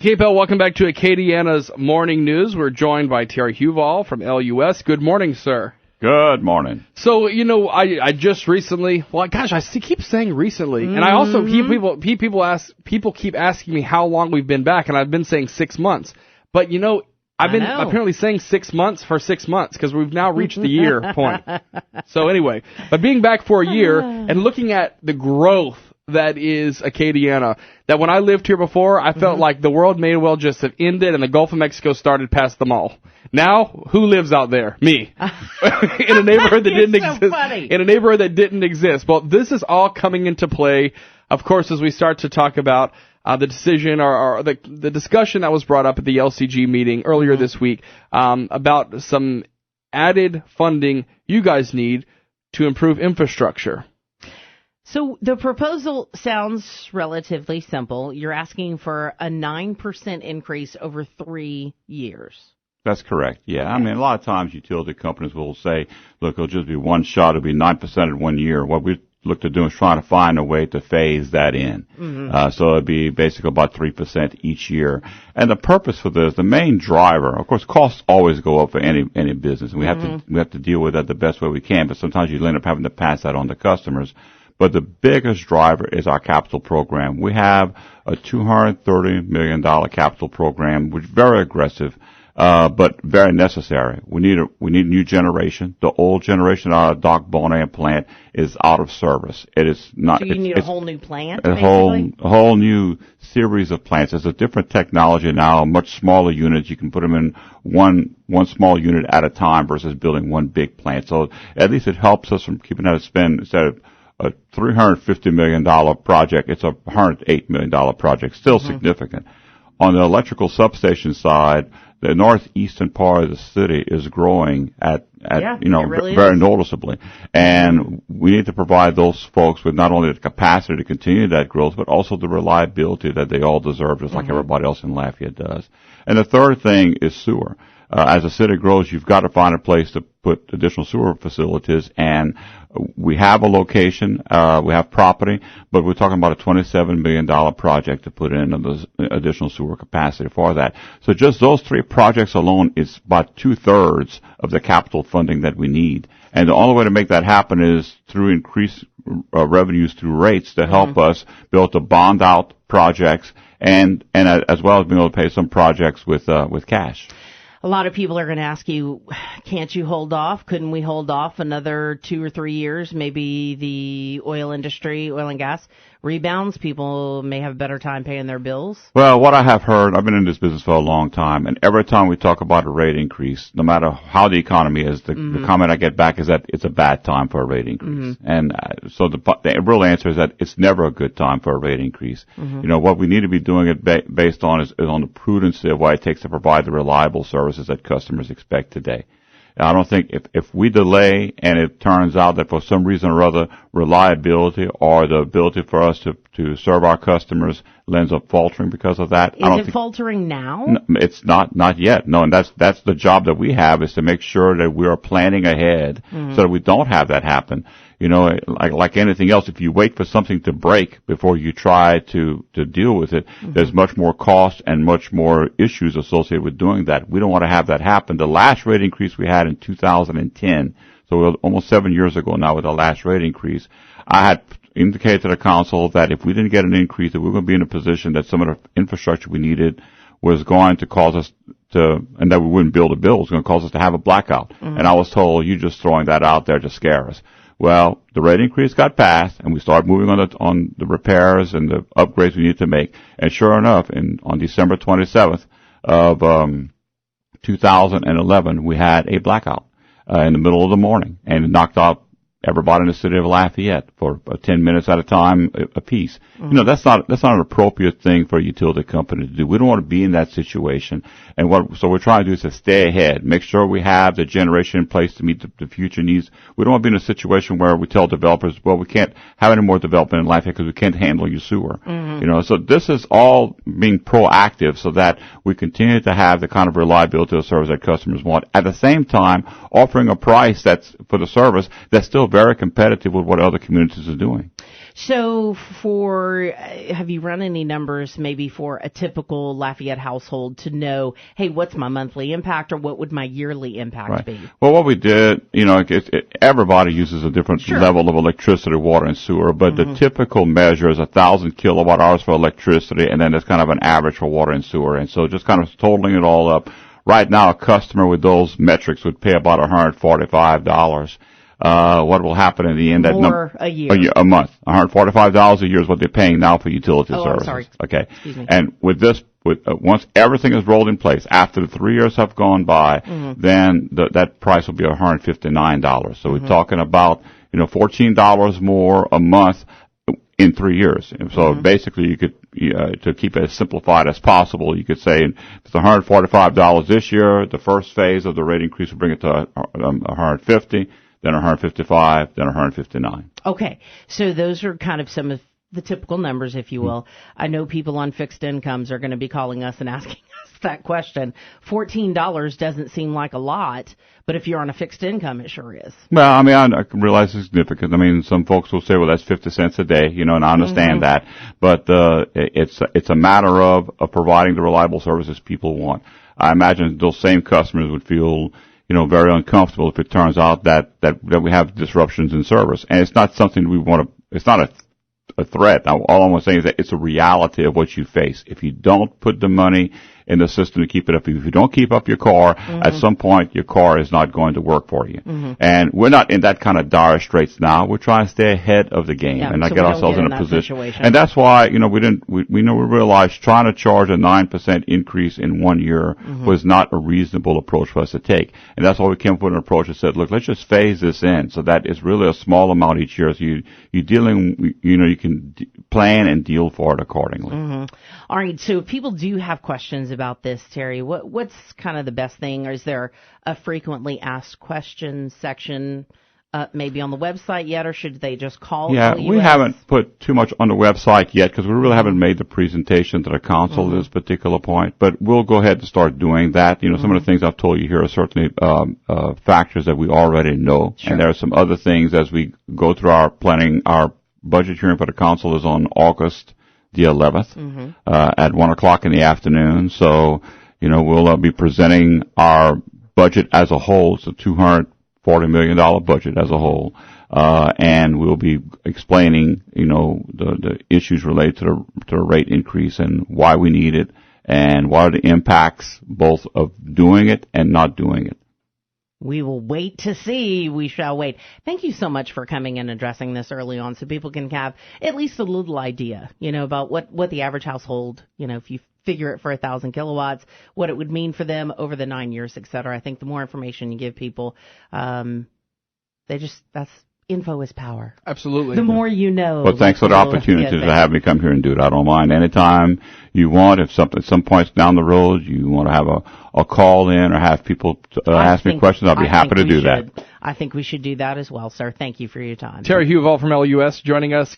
KPEL, welcome back to Acadiana's Morning News. We're joined by Terry Huval from LUS. Good morning, sir. Good morning. So, I just recently, I keep saying recently, and I also people keep asking me how long we've been back, and I've been saying 6 months. But, I've been apparently saying 6 months for 6 months because we've now reached the year point. So anyway, but being back for a year and looking at the growth that is Acadiana, that when I lived here before, I felt like the world may well just have ended and the Gulf of Mexico started past the mall. Now, who lives out there? Me. In a neighborhood that didn't exist. In a neighborhood that didn't exist. Well, this is all coming into play, of course, as we start to talk about the decision or the discussion that was brought up at the LCG meeting earlier this week about some added funding you guys need to improve infrastructure. So the proposal sounds relatively simple. You're asking for a 9% increase over 3 years. That's correct. Yeah. Okay. I mean, a lot of times utility companies will say, look, it'll just be one shot. It'll be 9% in 1 year. What we look to do is trying to find a way to phase that in. So it'd be basically about 3% each year. And the purpose for this, the main driver, of course, costs always go up for any business. And we have to deal with that the best way we can. But sometimes you end up having to pass that on to customers. But the biggest driver is our capital program. We have a $230 million capital program, which is very aggressive, but very necessary. We need new generation. The old generation out of Doc Bonet plant is out of service. It is not. So you need a whole new plant, a whole new series of plants. It's a different technology now, much smaller units. You can put them in one small unit at a time versus building one big plant. So at least it helps us from keeping that spend instead of a $350 million project, it's a $108 million project, still significant. On the electrical substation side, the northeastern part of the city is growing very noticeably. And we need to provide those folks with not only the capacity to continue that growth, but also the reliability that they all deserve, just like everybody else in Lafayette does. And the third thing is sewer. As the city grows, you've got to find a place to put additional sewer facilities, and we have a location, we have property, but we're talking about a $27 million project to put in additional sewer capacity for that. So just those three projects alone is about 2/3 of the capital funding that we need. And the only way to make that happen is through increased revenues through rates to help us be able to bond out projects and as well as being able to pay some projects with cash. A lot of people are going to ask you, can't you hold off? Couldn't we hold off another 2 or 3 years? Maybe the oil industry, oil and gas rebounds. People may have a better time paying their bills. Well, what I have heard, I've been in this business for a long time, and every time we talk about a rate increase, no matter how the economy is, the comment I get back is that it's a bad time for a rate increase. And so the real answer is that it's never a good time for a rate increase. What we need to be doing it based on is on the prudence of what it takes to provide the reliable services that customers expect today. I don't think if we delay and it turns out that for some reason or other reliability or the ability for us to serve our customers ends up faltering because of that. Is it faltering now? No, it's not yet. No, and that's the job that we have, is to make sure that we are planning ahead so that we don't have that happen. Like anything else, if you wait for something to break before you try to deal with it, there's much more cost and much more issues associated with doing that. We don't want to have that happen. The last rate increase we had in 2010, so almost 7 years ago now with the last rate increase, I had indicated to the council that if we didn't get an increase, that we were going to be in a position that some of the infrastructure we needed was going to cause us and that we wouldn't build a bill. It was going to cause us to have a blackout. And I was told, you're just throwing that out there to scare us. Well, the rate increase got passed, and we started moving on the repairs and the upgrades we need to make. And sure enough, on December 27th of 2011, we had a blackout in the middle of the morning, and it knocked out everybody in the city of Lafayette for 10 minutes at a time a piece. That's not an appropriate thing for a utility company to do. We don't want to be in that situation. And so we're trying to do is to stay ahead, make sure we have the generation in place to meet the future needs. We don't want to be in a situation where we tell developers, well, we can't have any more development in Lafayette because we can't handle your sewer. So this is all being proactive so that we continue to have the kind of reliability of service that customers want. At the same time, offering a price that's for the service that's still very competitive with what other communities are doing. So have you run any numbers maybe for a typical Lafayette household to know, hey, what's my monthly impact or what would my yearly impact be? Well, what we did, everybody uses a different level of electricity, water, and sewer, but the typical measure is 1,000 kilowatt hours for electricity, and then there's kind of an average for water and sewer. And so just kind of totaling it all up, right now a customer with those metrics would pay about $145. What will happen in the end? A year. A month. $145 a year is what they're paying now for utility services. I'm sorry. Okay. Excuse me. And with this, once everything is rolled in place, after the 3 years have gone by, then that price will be $159. So we're talking about, $14 more a month in 3 years. And so basically you could, to keep it as simplified as possible, you could say it's $145 this year. The first phase of the rate increase will bring it to $150. Then $155, then $159. Okay. So those are kind of some of the typical numbers, if you will. I know people on fixed incomes are going to be calling us and asking us that question. $14 doesn't seem like a lot, but if you're on a fixed income, it sure is. Well, I mean, I realize it's significant. I mean, some folks will say, well, that's 50 cents a day, and I understand that. But it's a matter of providing the reliable services people want. I imagine those same customers would feel very uncomfortable if it turns out that we have disruptions in service. And it's not something we want to, it's not a threat. Now, all I'm saying is that it's a reality of what you face. If you don't put the money in the system to keep it up, if you don't keep up your car, at some point your car is not going to work for you. And we're not in that kind of dire straits now. We're trying to stay ahead of the game and not get ourselves in a position. And that's why, we realized trying to charge a 9% increase in 1 year was not a reasonable approach for us to take. And that's why we came up with an approach that said, look, let's just phase this in so that it's really a small amount each year. So you're dealing, you can plan and deal for it accordingly. All right. So if people do have questions about this, Terry, what's kind of the best thing? Or is there a frequently asked questions section maybe on the website yet, or should they just call? Yeah, we haven't put too much on the website yet because we really haven't made the presentation to the council at this particular point. But we'll go ahead and start doing that. Some of the things I've told you here are certainly factors that we already know. And there are some other things as we go through our planning. Our budget hearing for the council is on August the 11th at 1 o'clock in the afternoon. So, we'll be presenting our budget as a whole. It's a $240 million budget as a whole. And we'll be explaining, the issues related to the rate increase and why we need it and what are the impacts both of doing it and not doing it. We will wait to see. We shall wait. Thank you so much for coming and addressing this early on so people can have at least a little idea, about what the average household, if you figure it for 1,000 kilowatts, what it would mean for them over the 9 years, et cetera. I think the more information you give people, info is power. Absolutely. The more you know. Well, thanks for the opportunity to have me come here and do it. I don't mind. Anytime you want, if at some points down the road you want to have a call in or have people ask me questions, I'll be happy to do that. I think we should do that as well, sir. Thank you for your time. Terry Huval from LUS joining us.